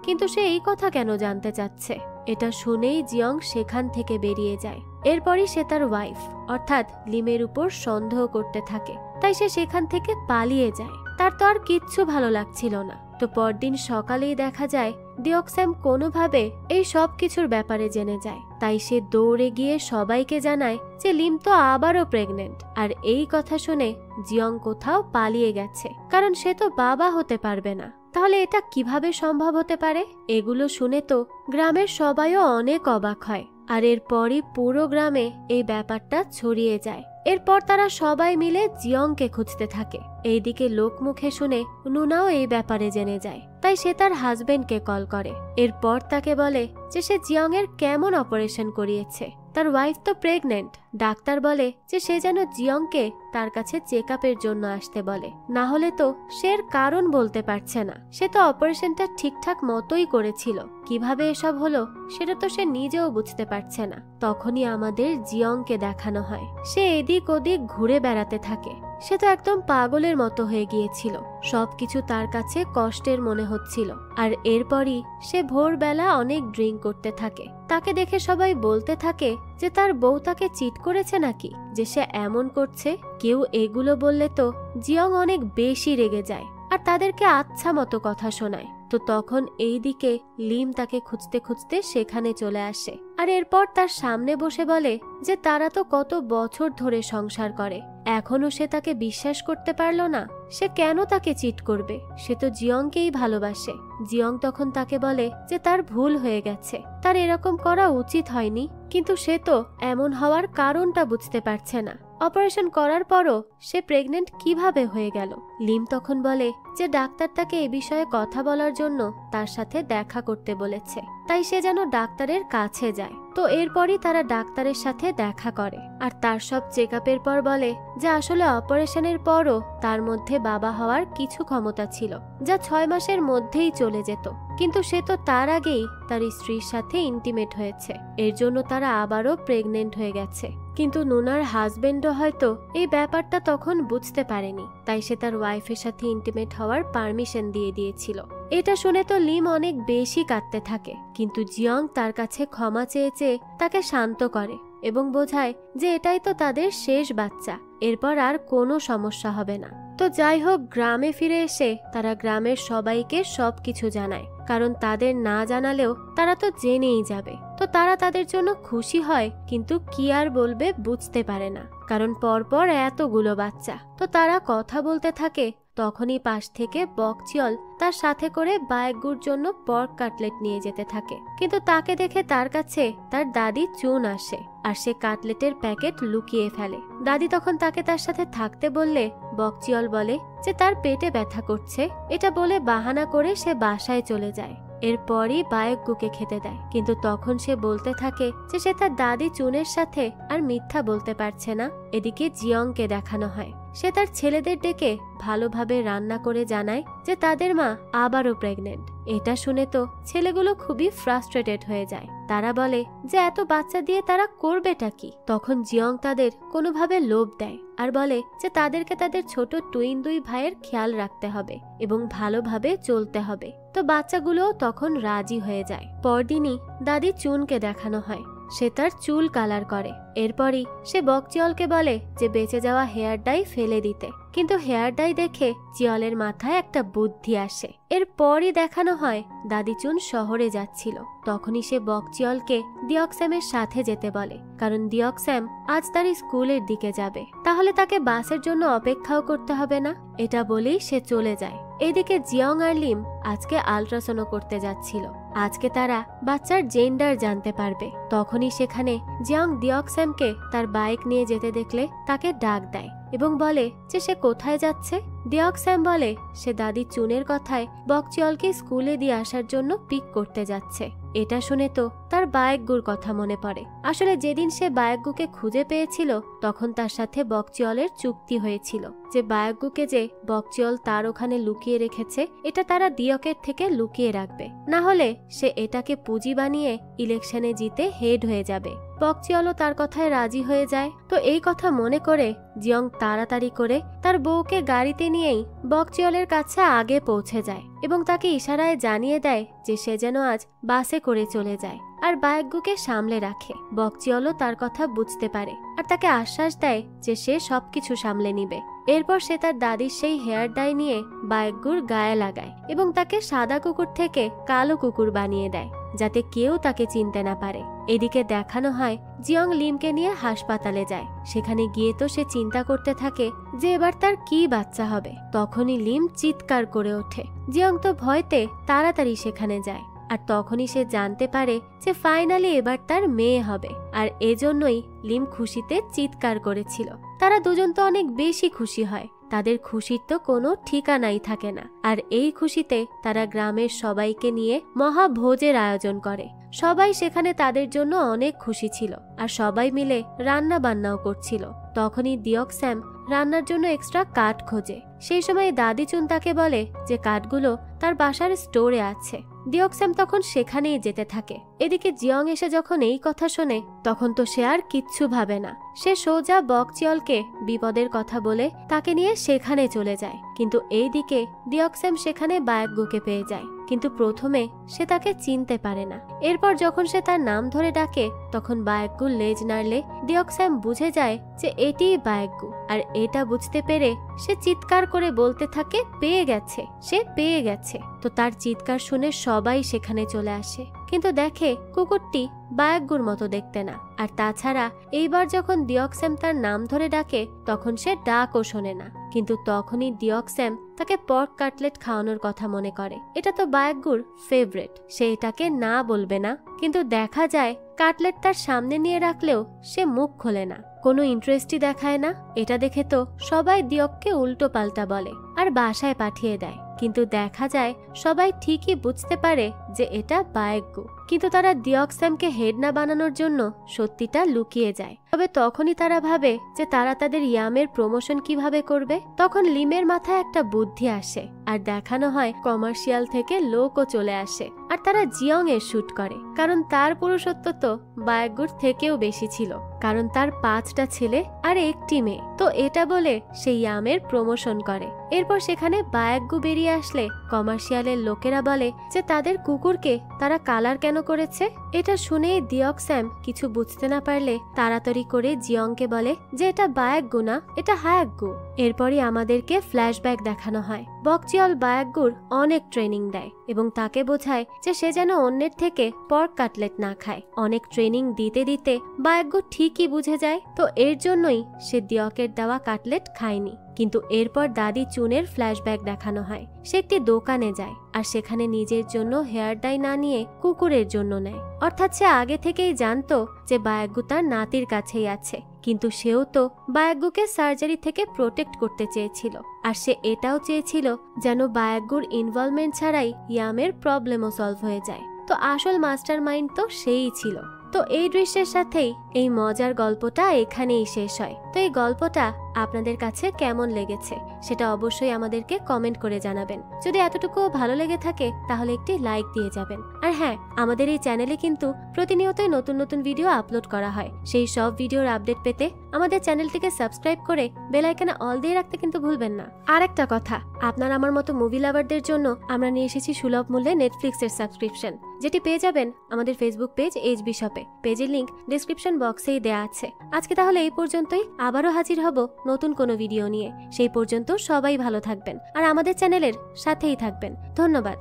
[SPEAKER 1] কিন্তু সে এই কথা কেন জানতে চাচ্ছে? এটা শুনেই জিয়ং সেখান থেকে বেরিয়ে যায়। এরপরই সে তার ওয়াইফ অর্থাৎ লিমের উপর সন্দেহ করতে থাকে, তাই সে সেখান থেকে পালিয়ে যায়। তার তো আর কিচ্ছু ভালো লাগছিল না। তো পরদিন সকালেই দেখা যায় ডিঅক্স্যাম কোনোভাবে এই সব কিছুর ব্যাপারে জেনে যায়। তাই সে দৌড়ে গিয়ে সবাইকে জানায় যে লিম তো আবারও প্রেগনেন্ট। আর এই কথা শুনে জিয়ং কোথাও পালিয়ে গেছে, কারণ সে তো বাবা হতে পারবে না। তাহলে এটা কিভাবে সম্ভব হতে পারে? এগুলো শুনে তো গ্রামের সবাইও অনেক অবাক হয়, আর এরপরই পুরো গ্রামে এই ব্যাপারটা ছড়িয়ে যায়। এরপর তারা সবাই মিলে জিয়ংকে খুঁজতে থাকে। এইদিকে লোকমুখে শুনে নুনাও এই ব্যাপারে জেনে যায়, তাই সে তার হাজবেন্ডকে কল করে। এরপর তাকে বলে যে সে জিয়ং এর কেমন অপারেশন করিয়েছে, তার ওয়াইফ তো প্রেগনেন্ট। ডাক্তার বলে যে সে যেন জিয়ংকে তার কাছে চেক আপের জন্য আসতে বলে, না হলে তো সে এর কারণ বলতে পারছে না। সে তো অপারেশনটা ঠিকঠাক মতোই করেছিল, কিভাবে এসব হলো সেটা তো সে নিজেও বুঝতে পারছে না। তখনই আমাদের জিয়ংকে দেখানো হয়। সে এদিক ওদিক ঘুরে বেড়াতে থাকে। সে তো একদম পাগলের মতো হয়ে গিয়েছিল, সবকিছু তার কাছে কষ্টের মনে হচ্ছিল। আর এরপরই সে ভোরবেলা অনেক ড্রিঙ্ক করতে থাকে। তাকে দেখে সবাই বলতে থাকে যে তার বউ তাকে চিট করেছে নাকি, যে সে এমন করছে। কেউ এগুলো বললে তো জিয়ং অনেক বেশি রেগে যায় আর তাদেরকে আচ্ছা মতো কথা শোনায়। তো তখন এই দিকে লিম তাকে খুঁজতে খুঁজতে সেখানে চলে আসে, আর এরপর তার সামনে বসে বলে যে তারা তো কত বছর ধরে সংসার করে, এখনো সে তাকে বিশ্বাস করতে পারলো না। সে কেন তাকে চিট করবে? সে তো জিয়ংকেই ভালোবাসে। জিয়ং তখন তাকে বলে যে তার ভুল হয়ে গেছে, তার এরকম করা উচিত হয়নি। কিন্তু সে তো এমন হওয়ার কারণটা বুঝতে পারছে না। অপারেশন করার পরও সে প্রেগনেন্ট কিভাবে হয়ে গেল? লিম তখন বলে যে ডাক্তার তাকে এ বিষয়ে কথা বলার জন্য তার সাথে দেখা করতে বলেছে, তাই সে যেন ডাক্তারের কাছে যায়। তো এরপরই তারা ডাক্তারের সাথে দেখা করে আর তার সব চেক আপের পর বলে যে আসলে অপারেশনের পরও তার মধ্যে বাবা হওয়ার কিছু ক্ষমতা ছিল, যা 6 মাসের মধ্যেই চলে যেত। কিন্তু সে তো তার আগেই তার স্ত্রীর সাথে ইন্টিমেট হয়েছে, এর জন্য তারা আবারও প্রেগনেন্ট হয়ে গেছে। কিন্তু নুনার হাজবেন্ডও হয়তো এই ব্যাপারটা তখন বুঝতে পারেনি, তাই সে তার ওয়াইফের সাথে ইন্টিমেট হওয়ার পারমিশন দিয়ে দিয়েছিল। এটা শুনে তো লিম অনেক বেশি কাঁদতে থাকে, কিন্তু জিয়ং তার কাছে ক্ষমা চেয়ে চেয়ে তাকে শান্ত করে এবং বোঝায় যে এটাই তো তাদের শেষ বাচ্চা, এরপর আর কোনো সমস্যা হবে না। তো যাই হোক, গ্রামে ফিরে এসে তারা গ্রামের সবাইকে সবকিছু জানায়, কারণ তাদের না জানালেও তারা তো জেনেই যাবে। তো তারা তাদের জন্য খুশি হয়, কিন্তু কি আর বলবে বুঝতে পারে না, কারণ পরপর এতগুলো বাচ্চা। তো তারা কথা বলতে থাকে। তখনই পাশ থেকে বকচিয়ল তার সাথে করে বায়গুর জন্য পর্ক কাটলেট নিয়ে যেতে থাকে, কিন্তু তাকে দেখে তার কাছে তার দাদি চুন আসে আর সে কাটলেটের প্যাকেট লুকিয়ে ফেলে। দাদি তখন তাকে তার সাথে থাকতে বললে বকচিয়ল বলে যে তার পেটে ব্যথা করছে। এটা বলে বাহানা করে সে বাসায় চলে যায়। এরপরই বায়গুকে খেতে দেয়, কিন্তু তখন সে বলতে থাকে যে সে তার দাদি চুনের সাথে আর মিথ্যা বলতে পারছে না। এদিকে জিয়ংকে দেখানো হয়। সে তার ছেলেদের ডেকে ভালোভাবে রান্না করে জানায় যে তাদের মা আবারও প্রেগনেন্ট। এটা শুনে তো ছেলেগুলো খুবই ফ্রাস্ট্রেটেড হয়ে যায়। তারা বলে যে এত বাচ্চা দিয়ে তারা করবেটা কি? তখন জিয়ং তাদের কোনোভাবে লোভ দেয় আর বলে যে তাদেরকে তাদের ছোট টুইন 2 ভাইয়ের খেয়াল রাখতে হবে এবং ভালোভাবে চলতে হবে। তো বাচ্চাগুলোও তখন রাজি হয়ে যায়। পরদিনই দাদি চুনকে দেখানো হয় সে তার চুল কালার করে। এরপরই সে বকচিয়লকে বলে যে বেঁচে যাওয়া হেয়ার ডাই ফেলে দিতে, কিন্তু হেয়ার ডাই দেখে চিয়লের মাথায় একটা বুদ্ধি আসে। এরপরই দেখানো হয় দাদি চুন শহরে যাচ্ছিল। তখনই সে বকচিয়লকে দিয়কস্যামের সাথে যেতে বলে, কারণ দিয়কস্যাম আজ তার স্কুলের দিকে যাবে, তাহলে তাকে বাসের জন্য অপেক্ষাও করতে হবে না। এটা বলেই সে চলে যায়। এদিকে জিয়ং আর লিম আজকে আল্ট্রাসাউন্ড করতে যাচ্ছিল। আজকে তারা বাচ্চার জেন্ডার জানতে পারবে। তখনই সেখানে জিয়ং দিয়কস্যামকে তার বাইক নিয়ে যেতে দেখলে তাকে ডাক দেয় এবং বলে যে সে কোথায় যাচ্ছে। দিয়কস্যাম বলে সে দাদি চুনের কথায় বকচিয়লকে স্কুলে দিয়ে আসার জন্য পিক করতে যাচ্ছে। এটা শুনে তো তার বায়েকগুর কথা মনে পড়ে। আসলে যেদিন সে বায়েকগুকে খুঁজে পেয়েছিল তখন তার সাথে বকচিয়লের চুক্তি হয়েছিল যে বায়েকগুকে যে বকচিয়ল তার ওখানে লুকিয়ে রেখেছে এটা তারা দিয়কের থেকে লুকিয়ে রাখবে, না হলে সে এটাকে পুঁজি বানিয়ে ইলেকশনে জিতে হেড হয়ে যাবে। বকচিয়লও তার কথায় রাজি হয়ে যায়। তো এই কথা মনে করে জিয়ং তাড়াতাড়ি করে তার বউকে গাড়িতে নিয়েই বকচিয়লের কাছে আগে পৌঁছে যায় এবং তাকে ইশারায় জানিয়ে দেয় যে সে যেন আজ বাসে করে চলে যায় আর বায়েকগুকে সামলে রাখে। বকচিয়লও তার কথা বুঝতে পারে আর তাকে আশ্বাস দেয় যে সে সবকিছু সামলে নিবে। এরপর সে তার দাদির সেই হেয়ার ডাই নিয়ে বায়েকগুর গায়ে লাগায় এবং তাকে সাদা কুকুর থেকে কালো কুকুর বানিয়ে দেয় যাতে কেউ তাকে চিনতে না পারে। এদিকে দেখানো হয় জিয়ং লিমকে নিয়ে হাসপাতালে যায়। সেখানে গিয়ে তো সে চিন্তা করতে থাকে যে এবার তার কি বাচ্চা হবে। তখনই লিম চিৎকার করে ওঠে। জিয়ং তো ভয়তে তাড়াতাড়ি সেখানে যায় আর তখনই সে জানতে পারে যে ফাইনালি এবার তার মেয়ে হবে আর এজন্যই লিম খুশিতে চিৎকার করেছিল। তারা দুজন তো অনেক বেশি খুশি হয়। তাদের খুশির তো কোনো ঠিকানাই থাকে না। আর এই খুশিতে তারা গ্রামের সবাইকে নিয়ে মহাভোজের আয়োজন করে। সবাই সেখানে তাদের জন্য অনেক খুশি ছিল আর সবাই মিলে রান্না বান্নাও করছিল। তখনই দিয়কস্যাম রান্নার জন্য এক্সট্রা কাঠ খোঁজে। সেই সময় দাদি চুন তাকে বলে যে কাঠগুলো তার বাসার স্টোরে আছে। দিয়কস্যাম তখন সেখানেই যেতে থাকে। এদিকে জিয়ং এসে যখন এই কথা শোনে তখন তো সে আর কিচ্ছু ভাবে না। সে সোজা বকচিয়লকে বিপদের কথা বলে তাকে নিয়ে সেখানে চলে যায়। কিন্তু এইদিকে দিয়কস্যাম সেখানে বায়েকগুকে পেয়ে যায়, কিন্তু প্রথমে সে তাকে চিনতে পারে না। এরপর যখন সে তার নাম ধরে ডাকে তখন বায়েকগু লেজ নাড়লে দিয়কস্যাম বুঝে যায় যে এটিই বায়েকগু। আর এটা বুঝতে পেরে সে চিৎকার করে বলতে থাকে পেয়ে গেছে, সে পেয়ে গেছে। তো তার চিৎকার শুনে সবাই সেখানে চলে আসে, কিন্তু দেখে কুকুরটি বায়েকগুর মতো দেখতে না। আর তাছাড়া এইবার যখন দিয়কস্যাম তার নাম ধরে ডাকে তখন সে ডাকও শোনে না। কিন্তু তখনই দিয়কস্যাম তাকে পর্ক কাটলেট খাওয়ানোর কথা মনে করে। এটা তো বায়েকগুর ফেভারিট, সে এটাকে না বলবে না। কিন্তু দেখা যায় কাটলেট তার সামনে নিয়ে রাখলেও সে মুখ খোলে না, কোনো ইন্টারেস্টই দেখায় না। এটা দেখে তো সবাই দিয়ককে উল্টো পাল্টা বলে আর বাসায় পাঠিয়ে দেয়। কিন্তু দেখা যায় সবাই ঠিকই বুঝতে পারে যে এটা বায়েকগু, কিন্তু তারা দিয়কস্যামকে হেড না বানানোর জন্য সত্যিটা লুকিয়ে যায়। তবে তখনই তারা ভাবে যে তারা তাদের ইয়ামের প্রমোশন কিভাবে করবে। তখন লিমের মাথায় একটা বুদ্ধি আসে আর দেখানো হয় কমার্শিয়াল থেকে লোকও চলে আসে আর তারা জিয়ং এর শুট করে, কারণ তার পুরুষত্ব তো বায়েকগুর থেকেও বেশি ছিল, কারণ তার 5টা ছেলে আর 1টি মেয়ে। তো এটা বলে সে ইয়ামের প্রমোশন করে। এরপর সেখানে বায়েকগু বেরিয়ে আসলে কমার্শিয়ালের লোকেরা বলে যে তাদের কুকুরকে তারা কালার কেন করেছে। এটা শুনে দিয়কস্যাম কিছু বুঝতে না পারলে তাড়াতাড়ি করে জিয়ংকে বলে যে এটা বায়েকগু না, এটা হায়াকগু। এরপরই আমাদেরকে ফ্ল্যাশব্যাক দেখানো হয়। বকচিয়ল বায়েকগুর অনেক ট্রেনিং দেয় এবং তাকে বোঝায় যে সে যেন অন্যের থেকে পর্ক কাটলেট না খায়। অনেক ট্রেনিং দিতে দিতে বায়েকগু ঠিকই বুঝে যায়। তো এর জন্যই সে দিয়কের দেওয়া কাটলেট খায়নি। কিন্তু এরপর দাদি চুনের ফ্ল্যাশব্যাক দেখানো হয়। সে একটি দোকানে যায় আর সেখানে নিজের জন্য হেয়ার ডাই না নিয়ে কুকুরের জন্য নেয়। অর্থাৎ সে আগে থেকেই জানতো যে বায়েকগু তার নাতির কাছেই আছে, কিন্তু সেও তো বায়েকগুকে সার্জারি থেকে প্রোটেক্ট করতে চেয়েছিল। আর সে এটাও চেয়েছিল যেন বায়েকগুর ইনভলভমেন্ট ছাড়াই ইয়ামের প্রবলেমও সলভ হয়ে যায়। তো আসল মাস্টার মাইন্ড তো সেই ছিল। তো এই দৃশ্যের সাথেই এই মজার গল্পটা এখানেই শেষ হয়। তো এই গল্পটা আপনাদের কাছে কেমন লেগেছে সেটা অবশ্যই আমাদেরকে কমেন্ট করে জানাবেন। যদি এতটুকু ভালো লেগে থাকে তাহলে একটি লাইক দিয়ে যাবেন। আর হ্যাঁ, আমাদের এই চ্যানেলে কিন্তু প্রতিনিয়তই নতুন নতুন ভিডিও আপলোড করা হয়। সেই সব ভিডিওর আপডেট পেতে আমাদের চ্যানেলটিকে সাবস্ক্রাইব করে বেল আইকনে অল দিয়ে রাখতে কিন্তু ভুলবেন না। আর একটা কথা, আপনার আমার মতো মুভি লাভারদের জন্য আমরা নিয়ে এসেছি সুলভ মূল্যে নেটফ্লিক্সের সাবস্ক্রিপশন, যেটি পেয়ে যাবেন আমাদের ফেসবুক পেজ এইচবি শপে। পেজের লিংক ডেসক্রিপশন বক্সেই দেয়া আছে। আজকে তাহলে এই পর্যন্তই, আবারও হাজির হব নতুন কোনো ভিডিও নিয়ে। সেই পর্যন্ত সবাই ভালো থাকবেন আর আমাদের চ্যানেলের সাথেই থাকবেন। ধন্যবাদ।